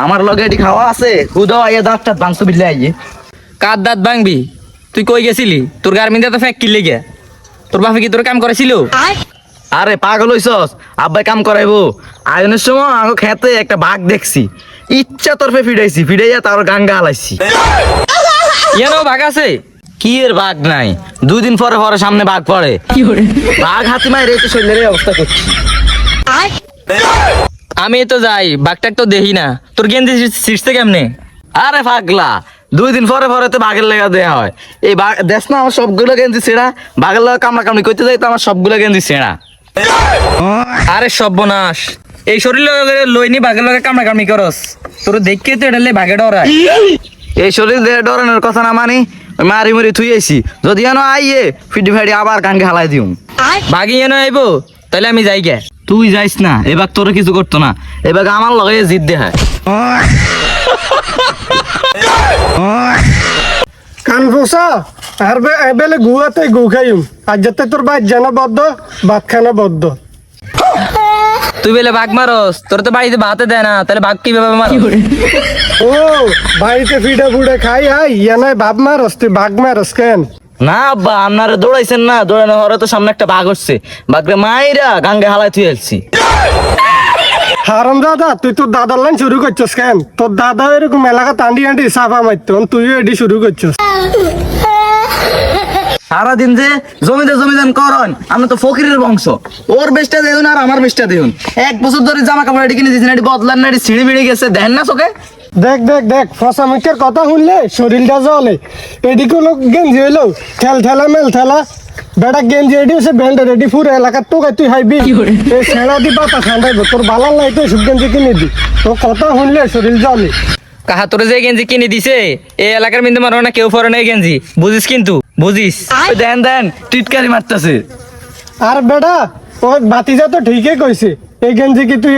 আমার লগে এটি খাওয়া আছে হুদা আইয়া দাঁতটা মাংস বিলে আইয়ে। কার দাঁত ভাঙবি? তুই কই গেছিলি? তোর গার্মেন্টে তো ফ্যাক কিনলে গে। তোর বাপে কি তোর কাম করেছিল? আরে পাগল হইছস, আব্বাই কাম করাইবো। আয়নের সময় আমাকে খেতে একটা বাঘ দেখছি, ইচ্ছা তরফে ফিডাইছি, ফিডাইয়া তার গাঙ্গা হালাইছি। ইয়ানো ভাগ আছে? কি এর বাঘ নাই, 2 দিন পরে পরে সামনে বাঘ পড়ে। বাঘ হাতি মায়ের রেখে শরীরের অবস্থা করছি। আমি তো যাই, বাঘটাক তো দেখি না। তোর গেঞ্জি ছিঁড়ছে কেমনে? আরে পাগলা, 2 দিন পরে পরে তো বাঘের লেগা দেয়া হয়। এই বাঘ দেখ না, আমার সবগুলো গেঞ্জি ছেঁড়া। বাঘের লেগা কামড়া কামড়ি করতে যাই তো আমার সবগুলো গেঞ্জি ছেঁড়া। আরে সর্বনাশ, এই শরীর লইনি বাঘের লগে কামড়া কামড়ি করস। তোর দেখকে তো এটা বাঘে ডরায়। এই শরীর দিয়ে ডরানোর কথা না মানি, ওই মারি মুড়ি থুই আইছি। যদি এনো আইয়ে ফিটি ফাইডি আবার গাঙ্গে হালাই দিউম। বাঘি এনে আইবো, তাহলে আমি যাই গে। তুই যাইস না, এবার তোর কিছু করতো না। এবার আমার লগে জিদ দেখায়। কান পোষা আর এবেলে গুয়াতে গু খাইম। আর যাতে তোর বাইর জানা বদ্ধ, বাদ খানা বদ্ধ। তুই বেলে বাঘ মারস, তোর তো বাড়িতে ভাতে দেয় না, তাহলে বাঘ কিভাবে মার? ও বাড়িতে ফিডে ফুডে খাই আই ইয়া নাই বাপ মারস, তুই বাঘ মারস কেন? না আব্বা, আপনারা দৌড়াইছেন না, দৌড়ানো হরে তো সামনে একটা বাঘ হচ্ছে। বাঘরে মাইরা গাঙ্গে হালাই থুই আসছি। হারাম দাদা, তুই তোর দাদার লাইন শুরু করছিস কেন? তোর দাদা এরকম এলাকা টান্ডি টান্ডি সাফা মারত, তুইও এটি শুরু করছিস। সারাদিন যে জমিতে জমিদান করন, আমরা তো ফকিরের বংশ। ওর বেশটা দেউন আর আমার বেশটা দেউন। 1 বছর ধরে জামা কাপড় এটি কিনে দিয়েছেন, এটি বদলান না, এটি ছিঁড়ে মিড়ে গেছে, দেখেন না চোখে? দেখ দেখ দেখ, ফসা মুখের কথা শুনলে শরীরটা জ্বলে। এদিকে লোক গেঞ্জি হইলো ঠেল ঠেলা মেল ঠেলা, বেটা গেঞ্জি এটি হচ্ছে ব্যান্ডের, এটি পুরো এলাকার তো তুই হাইবি। এই ছেঁড়া দি পাতা ঠান্ডাইব, তোর বালার লাই তো সব গেঞ্জি কিনে দি। তোর কথা শুনলে শরীর জ্বলে। কাহা তোর যে গেঞ্জি কিনে দিছে, এই এলাকার মধ্যে মারো না কেউ পরে নাই গেঞ্জি, বুঝিস? কিন্তু বুঝিস দেন দেন টিটকারি মারতেছে। আর বেটা ওই বাতিজা তো ঠিকই কইছে, এই গেঞ্জি কি তুই